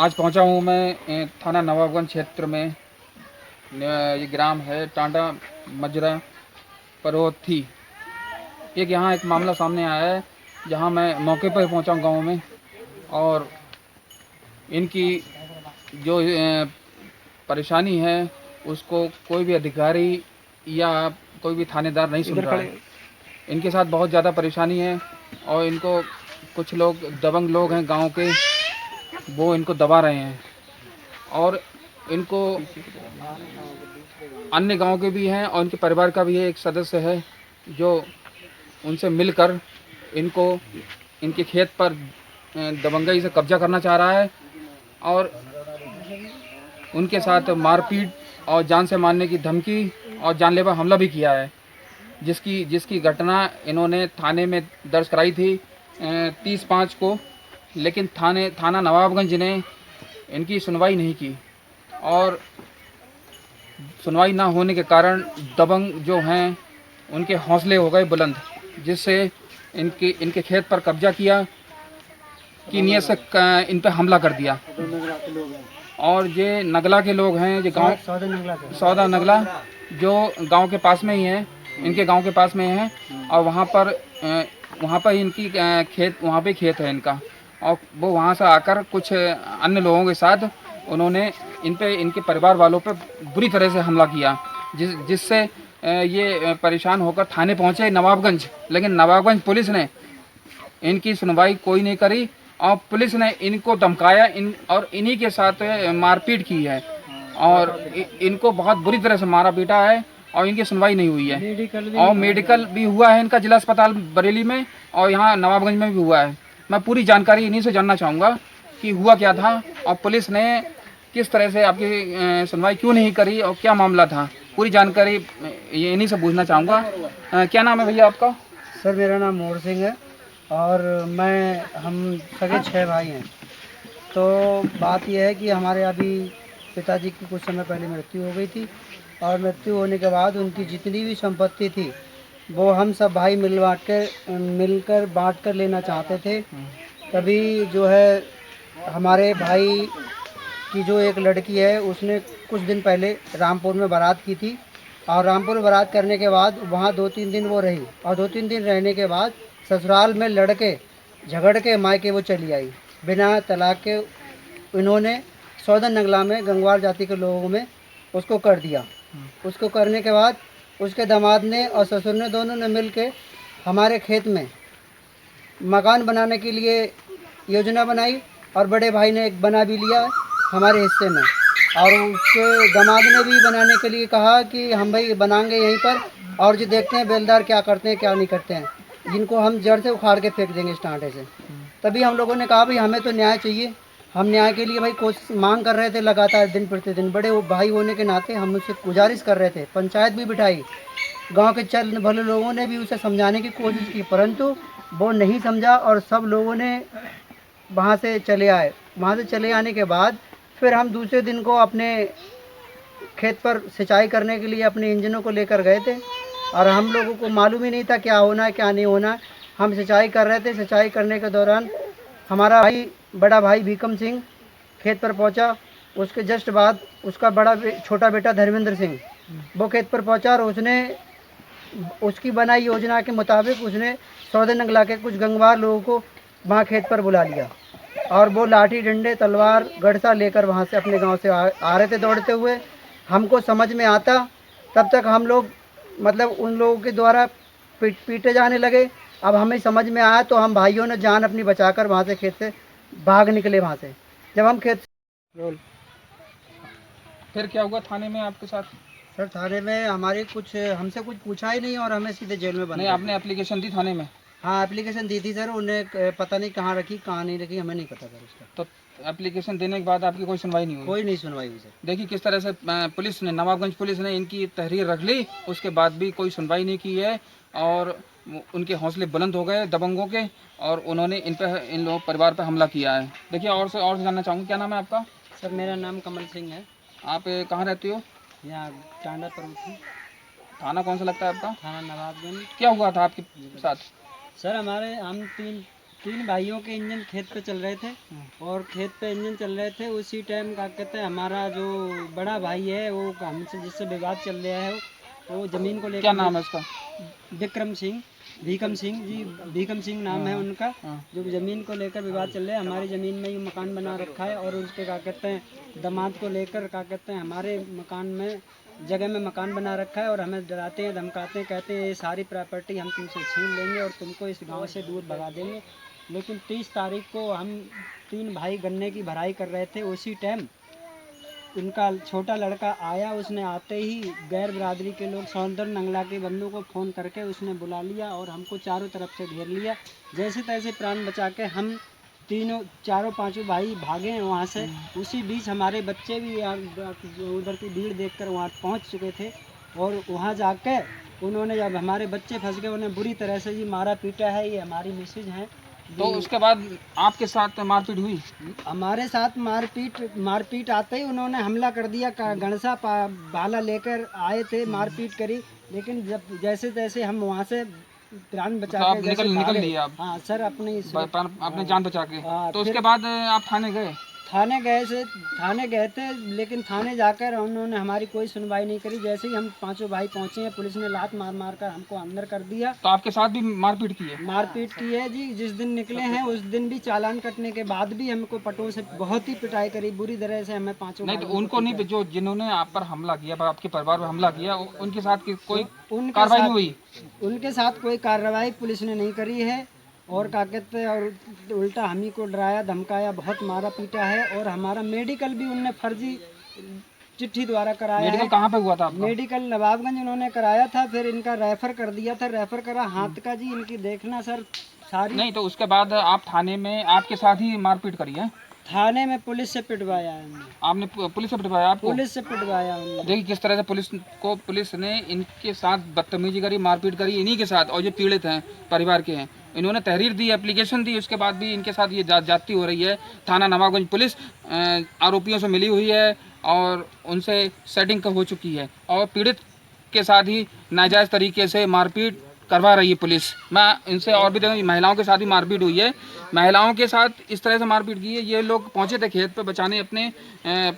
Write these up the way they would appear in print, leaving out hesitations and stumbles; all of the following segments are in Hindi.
आज पहुंचा हूं मैं थाना नवाबगंज क्षेत्र में। ये ग्राम है टांडा मजरा परोथी। यहाँ एक मामला सामने आया है, जहां मैं मौके पर पहुंचा हूं गांव में। और इनकी जो परेशानी है उसको कोई भी अधिकारी या कोई भी थानेदार नहीं सुन रहा है। इनके साथ बहुत ज़्यादा परेशानी है और इनको कुछ लोग दबंग लोग हैं गांव के, वो इनको दबा रहे हैं। और इनको अन्य गांव के भी हैं और इनके परिवार का भी एक सदस्य है जो उनसे मिलकर इनको इनके खेत पर दबंगई से कब्जा करना चाह रहा है और उनके साथ मारपीट और जान से मारने की धमकी और जानलेवा हमला भी किया है, जिसकी घटना इन्होंने थाने में दर्ज कराई थी 30/5 को। लेकिन थाना नवाबगंज ने इनकी सुनवाई नहीं की और सुनवाई ना होने के कारण दबंग जो हैं उनके हौसले हो गए बुलंद, जिससे इनके खेत पर कब्जा किया की नीयत से इन पर हमला कर दिया। और ये नगला के लोग हैं, जो गांव सौदा नगला जो गांव के पास में ही है, इनके गांव के पास में है। और वहाँ पर इनकी वहाँ पे खेत है इनका। और वो वहाँ से आकर कुछ अन्य लोगों के साथ उन्होंने इनके परिवार वालों पर बुरी तरह से हमला किया, जिससे ये परेशान होकर थाने पहुँचे नवाबगंज। लेकिन नवाबगंज पुलिस ने इनकी सुनवाई कोई नहीं करी और पुलिस ने इनको धमकाया और इन्हीं के साथ मारपीट की है और इनको बहुत बुरी तरह से मारा पीटा है और इनकी सुनवाई नहीं हुई है। और मेडिकल भी हुआ है इनका जिला अस्पताल बरेली में और यहाँ नवाबगंज में भी हुआ है। मैं पूरी जानकारी इन्हीं से जानना चाहूँगा कि हुआ क्या था और पुलिस ने किस तरह से आपकी सुनवाई क्यों नहीं करी और क्या मामला था। पूरी जानकारी ये इन्हीं से पूछना चाहूँगा। क्या नाम है भैया आपका? सर मेरा नाम मोहर सिंह है और हम सगे 6 भाई हैं। तो बात यह है कि हमारे अभी पिताजी की कुछ समय पहले मृत्यु हो गई थी और मृत्यु होने के बाद उनकी जितनी भी संपत्ति थी वो हम सब भाई मिलकर बांट कर लेना चाहते थे। तभी जो है हमारे भाई की जो एक लड़की है उसने कुछ दिन पहले रामपुर में बारात की थी और रामपुर में बारात करने के बाद वहाँ 2-3 दिन वो रही और 2-3 दिन रहने के बाद ससुराल में लड़के झगड़ के मायके वो चली आई बिना तलाक के। इन्होंने सौदन नगला में गंगवार जाति के लोगों में उसको कर दिया। उसको करने के बाद उसके दामाद ने और ससुर ने दोनों ने मिल के हमारे खेत में मकान बनाने के लिए योजना बनाई और बड़े भाई ने एक बना भी लिया हमारे हिस्से में। और उसके दामाद ने भी बनाने के लिए कहा कि हम भाई बनाएंगे यहीं पर और जो देखते हैं बेलदार क्या करते हैं क्या नहीं करते हैं, जिनको हम जड़ से उखाड़ के फेंक देंगे इस टाँटे से। तभी हम लोगों ने कहा भाई हमें तो न्याय चाहिए। हम न्याय के लिए भाई कोशिश मांग कर रहे थे लगातार दिन प्रतिदिन। बड़े भाई होने के नाते हम उससे गुजारिश कर रहे थे, पंचायत भी बिठाई, गांव के चल भले लोगों ने भी उसे समझाने की कोशिश की, परंतु वो नहीं समझा और सब लोगों ने वहाँ से चले आए। वहाँ से चले आने के बाद फिर हम दूसरे दिन को अपने खेत पर सिंचाई करने के लिए अपने इंजनों को लेकर गए थे और हम लोगों को मालूम ही नहीं था क्या होना है क्या नहीं होना। हम सिंचाई कर रहे थे। सिंचाई करने के दौरान हमारा बड़ा भाई भीकम सिंह खेत पर पहुंचा। उसके जस्ट बाद उसका छोटा बेटा धर्मेंद्र सिंह वो खेत पर पहुंचा और उसने उसकी बनाई योजना के मुताबिक उसने सौदे नंगला के कुछ गंगवार लोगों को वहाँ खेत पर बुला लिया और वो लाठी डंडे तलवार गड़सा लेकर वहाँ से अपने गांव से आ रहे थे दौड़ते हुए। हमको समझ में आता तब तक हम लोग मतलब उन लोगों के द्वारा पीटे जाने लगे। अब हमें समझ में आया तो हम भाइयों ने जान अपनी बचाकर वहाँ से खेत से भाग निकले। वहाँ से जब हम खेत फिर क्या हुआ थाने में आपके साथ? सर थाने में हमसे कुछ पूछा ही नहीं और हमें सीधे जेल में बंद। नहीं, आपने एप्लीकेशन दी थाने में? हाँ एप्लीकेशन दी थी सर। उन्हें पता नहीं कहाँ रखी कहाँ नहीं रखी हमें नहीं पता सर उसका। तो एप्लीकेशन देने के बाद आपकी कोई सुनवाई नहीं हुई? कोई नहीं सुनवाई हुई सर। देखिए किस तरह से पुलिस ने, नवाबगंज पुलिस ने इनकी तहरीर रख ली, उसके बाद भी कोई सुनवाई नहीं की है और उनके हौसले बुलंद हो गए दबंगों के और उन्होंने इन लोगों परिवार पर हमला किया है। देखिए और से जानना चाहूँगा, क्या नाम है आपका? सर मेरा नाम कमल सिंह है। आप कहाँ रहते हो? यहाँ टांडा परोथी। थाना कौन सा लगता है आपका? थाना नवाबगंज। क्या हुआ था आपके साथ? सर हम तीन भाइयों के इंजन खेत पे चल रहे थे और खेत पे इंजन चल रहे थे। उसी टाइम क्या कहते हैं, हमारा जो बड़ा भाई है वो हमसे जिससे विवाद चल रहा है, वो ज़मीन को लेकर। क्या नाम है उसका? विक्रम सिंह, भीकम सिंह जी, भीकम सिंह नाम है उनका। जो ज़मीन को लेकर विवाद चल रहा है, हमारी ज़मीन में ही मकान बना रखा है और उसके क्या कहते हैं दामाद को लेकर क्या कहते हैं हमारे मकान में जगह में मकान बना रखा है और हमें डराते हैं, धमकाते हैं, कहते हैं ये सारी प्रॉपर्टी हम तुमसे छीन लेंगे और तुमको इस गांव से दूर भगा देंगे। लेकिन 30 तारीख को हम तीन भाई गन्ने की भराई कर रहे थे। उसी टाइम उनका छोटा लड़का आया, उसने आते ही गैर बिरादरी के लोग सौंदर नंगला के बंदों को फ़ोन करके उसने बुला लिया और हमको चारों तरफ से घेर लिया। जैसे तैसे प्राण बचा के हम तीनों चारों पांचों भाई भागे हैं वहाँ से। उसी बीच हमारे बच्चे भी उधर की भीड़ देखकर वहाँ पहुँच चुके थे और वहाँ जाके उन्होंने, जब हमारे बच्चे फंस गए, उन्हें बुरी तरह से जी मारा पीटा है। ये हमारी मिसेज हैं। तो उसके बाद आपके साथ मारपीट हुई? हमारे साथ मारपीट आते ही उन्होंने हमला कर दिया। गणसा भाला लेकर आए थे, मारपीट करी। लेकिन जब जैसे तैसे हम वहाँ से प्राण बचा तो आप के जैसे निकल भागे। लिए आप? हाँ सर, अपने जान बचा के। हाँ, तो उसके फिर बाद आप थाने गए? थाने गए थे, लेकिन थाने जाकर उन्होंने हमारी कोई सुनवाई नहीं करी। जैसे ही हम पांचों भाई पहुंचे हैं, पुलिस ने लात मार मार कर हमको अंदर कर दिया। तो आपके साथ भी मारपीट की है? मारपीट की है जी। जिस दिन निकले हैं उस दिन भी चालान कटने के बाद भी हमको पटों से बहुत ही पिटाई करी, बुरी तरह से हमें पांचों नहीं तो भाइयों को उनको नहीं, पीटा। जो जिन्होंने आप पर हमला किया, आपके परिवार पर हमला किया, उनके साथ कोई उनके कार्रवाई नहीं साथ हुई? उनके साथ कोई कार्रवाई पुलिस ने नहीं करी है और क्या कहते हैं, और उल्टा हम ही को डराया धमकाया, बहुत मारा पीटा है। और हमारा मेडिकल भी उनने फर्जी चिट्ठी द्वारा कराया मेडिकल है। कहाँ पे हुआ था आपका? मेडिकल नवाबगंज उन्होंने कराया था, फिर इनका रेफर कर दिया था। रेफर करा हाथ का जी, इनकी देखना सर सारी। नहीं तो उसके बाद आप थाने में आपके साथ ही मारपीट करी है? थाने में पुलिस से पिटवाया है उन्होंने। आपने पुलिस से पिटवाया आपको? पुलिस से पिटवाया उन्होंने। देखिए किस तरह से पुलिस ने इनके साथ बदतमीजी करी, मारपीट करी इन्हीं के साथ। और जो पीड़ित हैं, परिवार के हैं, इन्होंने तहरीर दी, एप्लीकेशन दी, उसके बाद भी इनके साथ ये जाती हो रही है। थाना नवाबगंज पुलिस आरोपियों से मिली हुई है और उनसे सेटिंग हो चुकी है और पीड़ित के साथ ही नाजायज़ तरीके से मारपीट करवा रही है पुलिस। मैं इनसे और भी देखूँ, महिलाओं के साथ भी मारपीट हुई है। महिलाओं के साथ इस तरह से मारपीट की है। ये लोग पहुंचे थे खेत पे बचाने अपने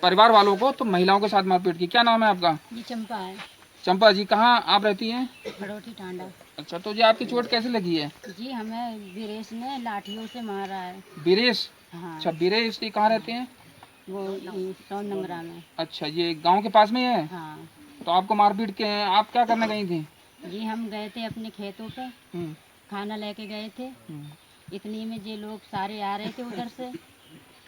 परिवार वालों को, तो महिलाओं के साथ मारपीट की। क्या नाम है आपका? जी चंपा है। चंपा जी, कहाँ आप रहती हैं? खड़ोटी टांडा। अच्छा, तो जी आपकी चोट कैसे लगी है? जी हमें वीरेश ने लाठियों से मारा है। बीरेश? हाँ। अच्छा, बीरेश ये कहाँ रहते हैं? वो सौनंगरा में। अच्छा, ये गांव के पास में ही है? हाँ। तो आपको मारपीट के, आप क्या करने गई थी? जी हम गए थे अपने खेतों पे, खाना लेके गए थे। इतनी में ये लोग सारे आ रहे थे उधर से,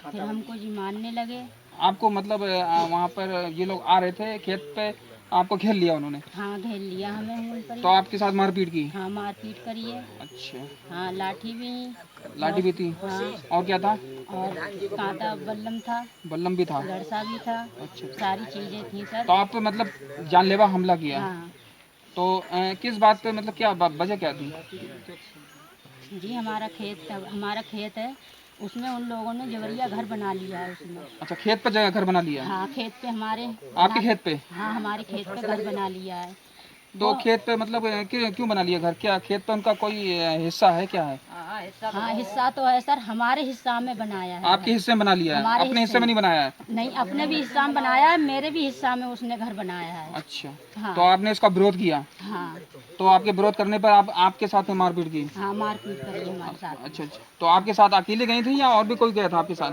फिर हमको जी मारने लगे। आपको मतलब वहाँ पर ये लोग आ रहे थे खेत पे, आपको घेर लिया उन्होंने? हाँ घेर लिया हमें उन पर। तो आपके साथ मारपीट की? हाँ मारपीट करी है। अच्छा। हाँ लाठी भी। लाठी भी थी? हाँ। और क्या था? और कांटा बल्लम था। बल्लम भी था? गड़सा भी था। अच्छा। सारी चीजें थी सर। तो आप पे मतलब जानलेवा हमला किया? हाँ। तो किस बात पे, मतलब क्या वजह क्या थी? जी हमारा खेत है, उसमें उन लोगों ने जबरिया घर बना लिया है उसमें। अच्छा, खेत पे जगह घर बना लिया? हाँ खेत पे हमारे। आपके खेत पे? हाँ हमारे खेत पे घर बना लिया है। तो खेत पे मतलब क्यों बना लिया घर? क्या खेत पे उनका कोई हिस्सा है, क्या है? हाँ हिस्सा तो है सर, हमारे हिस्सा में बनाया है। आपके हिस्से में बना लिया है? अपने हिस्से में नहीं बनाया है? नहीं, अपने भी हिस्सा में बनाया है, मेरे भी हिस्सा में उसने घर बनाया है। अच्छा। हाँ। तो आपने इसका विरोध किया? हाँ। तो आपके विरोध करने पर आपके साथ में मारपीट की? हाँ मारपीट करी हमारे साथ। अच्छा अच्छा। तो आपके साथ अकेले गई थी या और भी कोई गया था आपके साथ?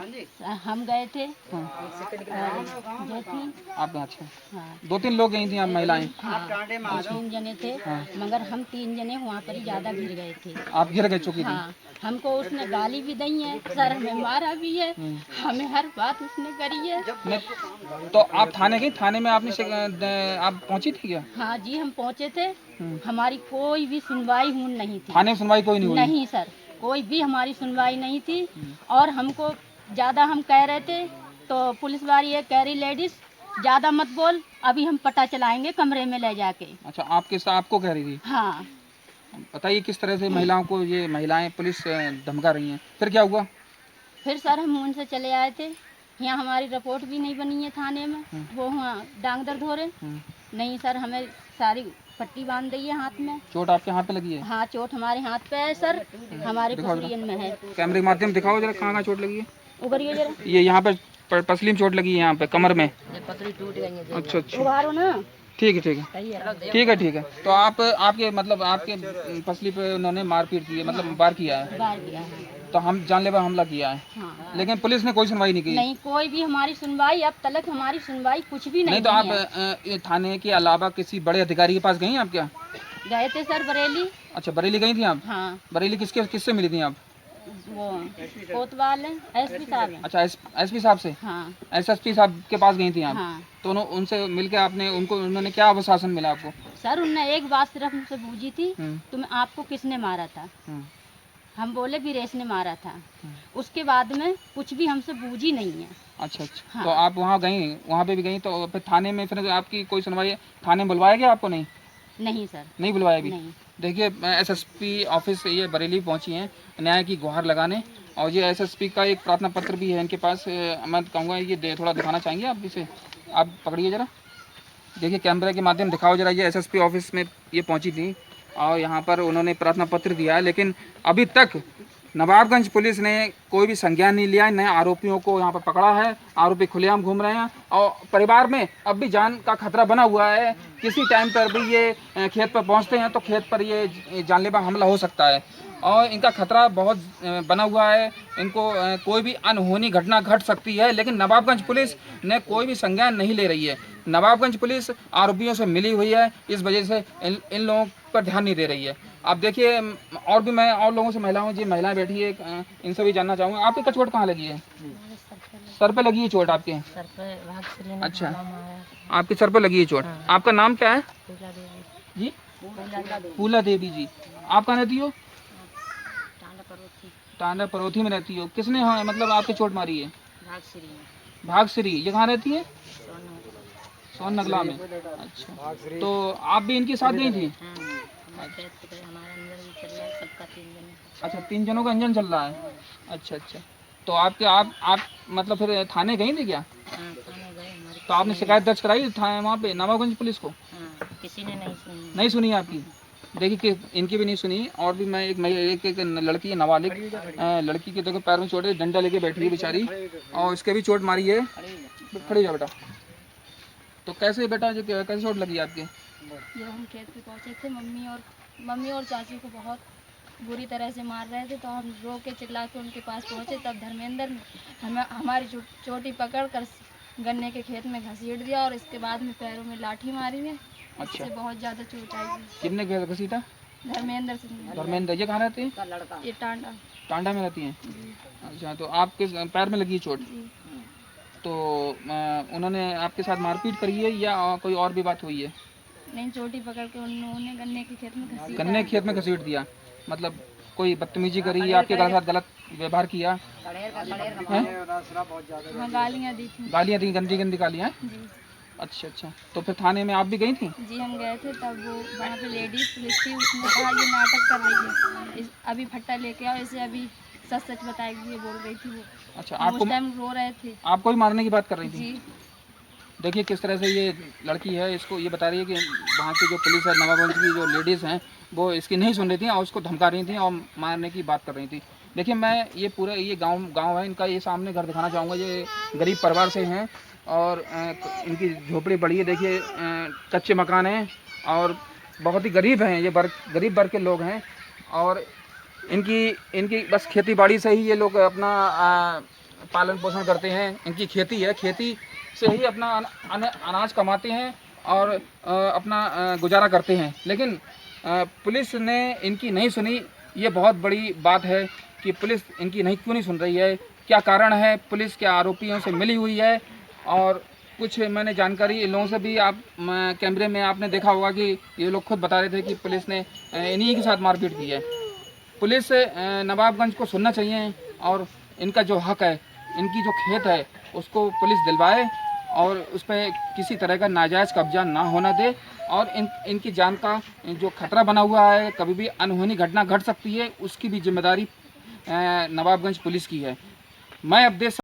हम गए थे। हाँ। जो थी। आप? अच्छा। हाँ। 2-3 लोग गई थी आप महिलाएं? हाँ, 3 जने थे। हाँ। मगर हम 3 जने वहाँ पर ही ज्यादा घिर गए थे। आप घिर गए चुकी थी? हाँ, हमको उसने गाली भी दी है सर, हमें मारा भी है, हमें हर बात उसने करी है। तो आप थाने गई? थाने में आपने आप पहुंची थी क्या? हाँ जी हम पहुँचे थे, हमारी कोई भी सुनवाई नहीं थी। थाने में सुनवाई कोई नहीं हुई? नहीं सर, कोई भी हमारी सुनवाई नहीं थी। और हमको ज़्यादा हम कह रहे थे तो पुलिस वाली ये कह रही, लेडीज ज़्यादा मत बोल, अभी हम पता चलाएंगे कमरे में ले जाके। अच्छा, आपको कह रही थी? हाँ। बताइए किस तरह से महिलाओं को ये महिलाएं पुलिस धमका रही हैं, फिर क्या हुआ? फिर सर हम उनसे चले आए थे, यहाँ हमारी रिपोर्ट भी नहीं बनी है थाने में, वो वहाँ डांग दर्द हो रहे। नहीं सर, हमें सारी पट्टी बांध दी है हाथ में। चोट आपके हाथ पे लगी है? हाँ, चोट हमारे हाथ पे है सर, हमारे पसलियन में है। कैमरे के माध्यम दिखाओ जरा कहाँ चोट लगी है। उभरिए जरा। ये यहाँ पे पसली में चोट लगी है, यहाँ पे कमर में। पसली टूट गई है। अच्छा अच्छा, उभारो ना। ठीक है ठीक है ठीक है ठीक है। तो आप आपके मतलब आपके पसली पे उन्होंने मारपीट की है, मतलब वार किया है? बाहर किया है। तो हम जानलेवा हमला किया है। हाँ। लेकिन पुलिस ने कोई सुनवाई नहीं की? नहीं, कोई भी हमारी सुनवाई, अब तक हमारी सुनवाई कुछ भी नहीं नहीं तो हुई है। आप ये थाने के अलावा किसी बड़े अधिकारी के पास गई हैं आप क्या? गए थे सर बरेली। अच्छा, बरेली गई थी आप? हाँ। बरेली किससे मिली थी आप? वो कोतवाल है, एसपी साहब है। अच्छा, एसपी साहब से? हाँ। एसएसपी साहब के पास गई थी आप? हाँ। तो उनसे मिलके आपने उन्होंने क्या आश्वासन मिला आपको? सर उनने एक बात सिर्फ मुझसे पूछी थी, हम्म। तुम्हें आपको किसने मारा था? हम्म। हम बोले वीरेश ने मारा था। उसके बाद में कुछ भी हमसे पूछी नहीं है। अच्छा अच्छा। हाँ। तो आप वहाँ गई, वहाँ पे भी गई, तो फिर थाने में फिर आपकी कोई सुनवाई, थाने में बुलवाया गया आपको? नहीं सर। नहीं बुलवाया अभी? नहीं। देखिए, एसएसपी ऑफिस ये बरेली पहुंची हैं न्याय की गुहार लगाने, और ये एसएसपी का एक प्रार्थना पत्र भी है इनके पास। मैं कहूँगा ये थोड़ा दिखाना चाहेंगे आप इसे? आप पकड़िए ज़रा, देखिए कैमरे के माध्यम दिखाओ ज़रा। ये एसएसपी ऑफिस में ये पहुंची थी और यहाँ पर उन्होंने प्रार्थना पत्र दिया है, लेकिन अभी तक नवाबगंज पुलिस ने कोई भी संज्ञान नहीं लिया है। नए आरोपियों को यहाँ पर पकड़ा है, आरोपी खुलेआम घूम रहे हैं और परिवार में अब भी जान का खतरा बना हुआ है। किसी टाइम पर भी ये खेत पर पहुँचते हैं तो खेत पर ये जानलेवा हमला हो सकता है और इनका खतरा बहुत बना हुआ है। इनको कोई भी अनहोनी घटना घट सकती है, लेकिन नवाबगंज पुलिस ने कोई भी संज्ञान नहीं ले रही है। नवाबगंज पुलिस आरोपियों से मिली हुई है, इस वजह से इन लोगों पर ध्यान नहीं दे रही है। आप देखिए, और भी मैं और लोगों से महिलाओं जी महिलाएं बैठी है, इनसे भी जानना चाहूँगा, आपकी चोट कहाँ लगी है? सर पे लगी है चोट आपके? सर पे। अच्छा, आपके सर पे लगी है चोट। आपका नाम क्या है जी? फूला देवी जी। आप कहाँ रहती हो? टांडा परोथी में रहती हो। किसने हाँ मतलब आपकी चोट मारी है? भागश्री। ये कहाँ रहती है? सोन नगला में। अच्छा, तो आप भी इनके साथ गई थी? अच्छा, 3 जनों का इंजन चल रहा है। अच्छा अच्छा। तो आप मतलब फिर थाने गई थी क्या? तो आपने शिकायत दर्ज कराई थाने वहाँ पे नवाबगंज पुलिस को? किसी ने नहीं सुनी। नहीं सुनी आपकी? देखिए कि इनकी भी नहीं सुनी। और भी मैं एक लड़की है नाबालिग लड़की के देखो पैर में चोट है, डंडा लेके बैठी है बेचारी, और इसके भी चोट मारी है। खड़ी जा बेटा। तो कैसे बेटा कैसे चोट लगी आपके? जब हम खेत पे पहुंचे थे, मम्मी और चाची को बहुत बुरी तरह से मार रहे थे, तो हम रो के चिल्ला के उनके पास पहुंचे। तब धर्मेंद्र ने हमारी चोटी पकड़ कर गन्ने के खेत में घसीट दिया और इसके बाद में पैरों में लाठी मारी है। अच्छा, इससे बहुत ज़्यादा चोट आई है। कितने घसीटा? धर्मेंद्र सिंह। धर्मेंद्र। ये कहाँ रहते हैं? ये टांडा में रहती हैं। अच्छा, तो आपके पैर में लगी चोट? तो उन्होंने आपके साथ मारपीट करी है या कोई और भी बात हुई है? नहीं, चोटी पकड़ के उन्होंने गन्ने के खेत में घसीटा। गन्ने के खेत में घसीट दिया? मतलब कोई बदतमीजी करी या आपके साथ गलत व्यवहार किया? गालियाँ दी थी। गालियाँ दी? गंदी गंदी गालियाँ? अच्छा अच्छा। तो फिर थाने में आप भी गई थी? जी, हम गए थे। तब वो वहाँ पे लेडीज पुलिस थी, उसने कहा ये नाटक कर रही है, अभी फट्टा लेके आओ, इसे अभी सच सच बताएगी, ये बोल रही थी वो। अच्छा, आपको उस टाइम रो रहे थे। आपको भी मारने की बात कर रही थी? जी। देखिए किस तरह से ये लड़की है, इसको ये बता रही है कि वहाँ की जो पुलिस है, नवाबगंज की जो लेडीज़ हैं, वो इसकी नहीं सुन रही थी और उसको धमका रही थी और मारने की बात कर रही थी। देखिए, मैं ये पूरा ये गांव है इनका, ये सामने घर दिखाना चाहूँगा। ये गरीब परिवार से हैं और इनकी झोपड़ी बड़ी है। देखिए, कच्चे मकान हैं और बहुत ही गरीब हैं। ये गरीब वर्ग के लोग हैं और इनकी बस खेती बाड़ी से ही ये लोग अपना पालन पोषण करते हैं। इनकी खेती है, खेती से ही अपना अनाज कमाते हैं और अपना गुजारा करते हैं। लेकिन पुलिस ने इनकी नहीं सुनी। ये बहुत बड़ी बात है कि पुलिस इनकी क्यों नहीं सुन रही है, क्या कारण है? पुलिस के आरोपियों से मिली हुई है और कुछ मैंने जानकारी इन लोगों से भी आप कैमरे में आपने देखा होगा कि ये लोग खुद बता रहे थे कि पुलिस ने इन्हीं के साथ मारपीट की है। पुलिस नवाबगंज को सुनना चाहिए और इनका जो हक है, इनकी जो खेत है, उसको पुलिस दिलवाए और उस पर किसी तरह का नाजायज़ कब्जा ना होना दे। और इनकी जान का जो खतरा बना हुआ है, कभी भी अनहोनी घटना घट सकती है, उसकी भी जिम्मेदारी नवाबगंज पुलिस की है। मैं अब देश